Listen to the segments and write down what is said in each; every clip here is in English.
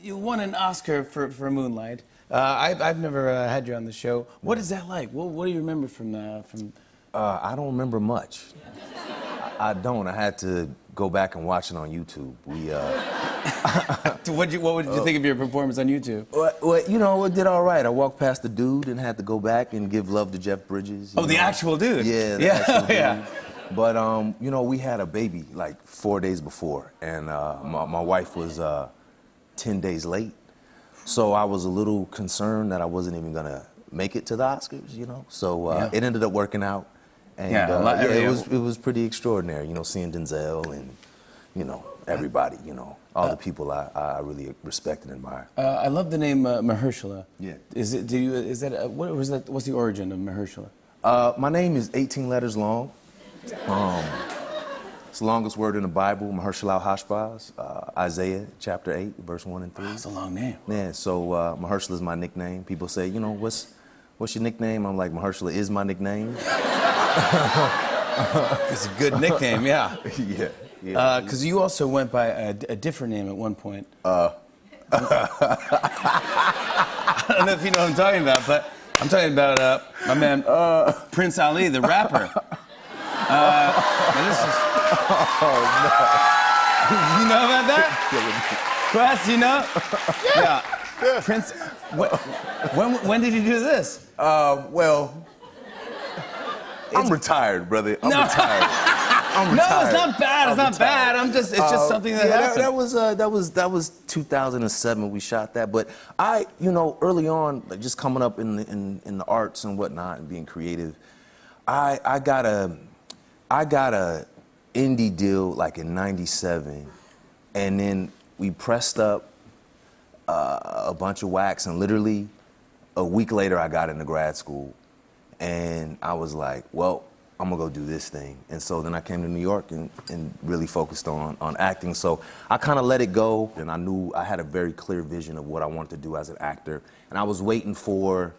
You won an Oscar for Moonlight. I've never had you on the show. What is that like? What do you remember from? I don't remember much. I don't. I had to go back and watch it on YouTube. What did you think of your performance on YouTube? Well, you know, it did all right. I walked past the dude and had to go back and give love to Jeff Bridges. Oh, the actual dude? Yeah, the actual dude. Yeah. But, you know, we had a baby like 4 days before, and my wife was 10 days late. So I was a little concerned that I wasn't even gonna make it to the Oscars, you know? So it ended up working out. And it was pretty extraordinary, you know, seeing Denzel and, you know, everybody, you know, all the people I really respect and admire. I love the name Mahershala. Yeah. What's the origin of Mahershala? My name is 18 letters long. It's the longest word in the Bible, Mahershala Hashbaz, Isaiah chapter 8, verse 1 and 3. That's a long name. Yeah, so Mahershala is my nickname. People say, you know, what's your nickname? I'm like, Mahershala is my nickname. It's a good nickname, yeah. Yeah. Because you also went by a different name at one point. I don't know if you know what I'm talking about, but I'm talking about my man Prince Ali, the rapper. This is... Oh, no. You know about that? Quest, you know? Yeah. Prince, when did you do this? Well, I'm retired, brother. I'm retired. I'm No, retired. it's not bad. It's not bad. It's just something that happened. That was 2007 we shot that. But you know, early on, like just coming up in the arts and whatnot and being creative, I got a indie deal like in '97, and then we pressed up a bunch of wax, and literally a week later I got into grad school, and I was like, well, I'm gonna go do this thing. And so then I came to New York and really focused on acting. So I kind of let it go, and I knew I had a very clear vision of what I wanted to do as an actor, and I was waiting for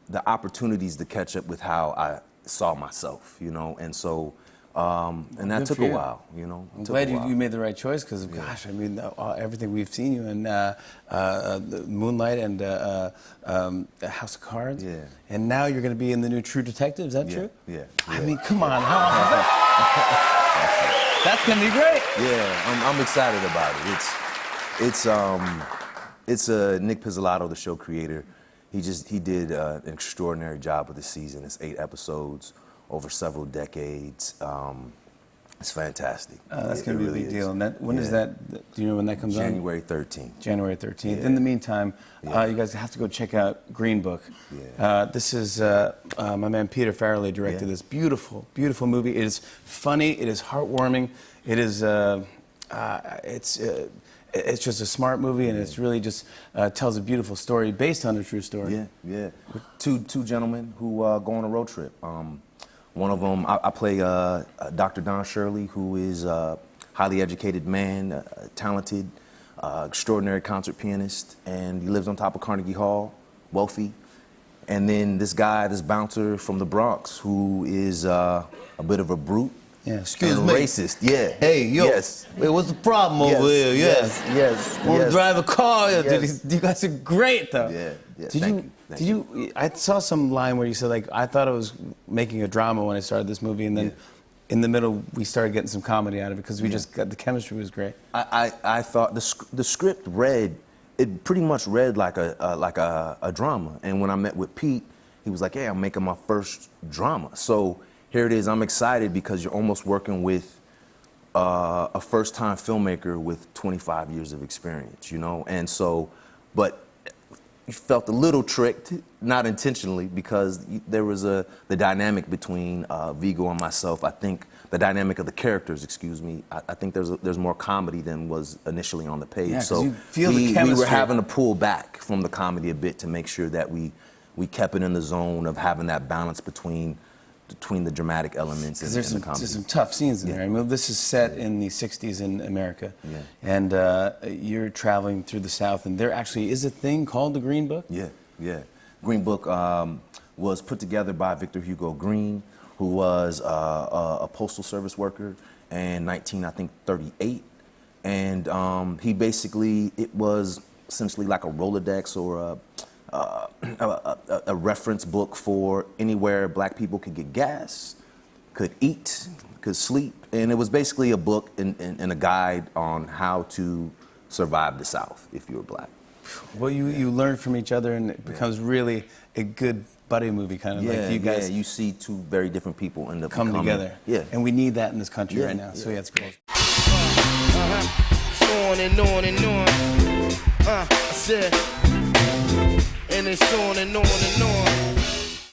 the opportunities to catch up with how I saw myself, you know, and so and that took a while, you know. I'm glad you made the right choice, because gosh, I mean, everything we've seen you in Moonlight and House of Cards, and now you're going to be in the new True Detective. Is that true? Yeah. I mean, come on, that's going to be great. Yeah, I'm excited about it. It's Nick Pizzolatto, the show creator. He did an extraordinary job with the season. It's 8 episodes over several decades. It's fantastic. That's going to be a big deal. And when is that? Do you know when that comes January 13th. on? January 13th. In the meantime, you guys have to go check out Green Book. This is my man Peter Farrelly directed this beautiful, beautiful movie. It is funny. It is heartwarming. It is. It's just a smart movie, and it's really just tells a beautiful story based on a true story. Yeah. Two gentlemen who go on a road trip. One of them, I play Dr. Don Shirley, who is a highly educated man, talented, extraordinary concert pianist, and he lives on top of Carnegie Hall, wealthy. And then this guy, this bouncer from the Bronx, who is a bit of a brute. Excuse me. Racist, Hey, yo. Yes. Wait, what's the problem over here? Yes. Want to drive a car? You guys are great, though. Thank you. I saw some line where you said, like, I thought I was making a drama when I started this movie, and then in the middle we started getting some comedy out of it because we just got the chemistry was great. I thought the script pretty much read like a drama, and when I met with Pete, he was like, "Hey, I'm making my first drama." So here it is. I'm excited because you're almost working with a first-time filmmaker with 25 years of experience, you know? And so, but you felt a little tricked, not intentionally, because there was the dynamic between Viggo and myself. I think the dynamic of the characters, excuse me, I think there's more comedy than was initially on the page. Yeah, so you feel the chemistry. We were having to pull back from the comedy a bit to make sure that we kept it in the zone of having that balance between the dramatic elements and the comedy. There's some tough scenes in there. I mean, this is set in the 60s in America. And you're traveling through the South, and there actually is a thing called the Green Book? Yeah. Green Book was put together by Victor Hugo Green, who was a postal service worker in 1938. And he basically, it was essentially like a Rolodex or a reference book for anywhere black people could get gas, could eat, could sleep. And it was basically a book and a guide on how to survive the South if you were black. Well, you learn from each other, and it becomes really a good buddy movie, kind of like you guys you see two very different people end up come becoming- together. Yeah. And we need that in this country Yeah, right now. So yeah. yeah, it's cool. On and on and on. I said, and it's on and on and on.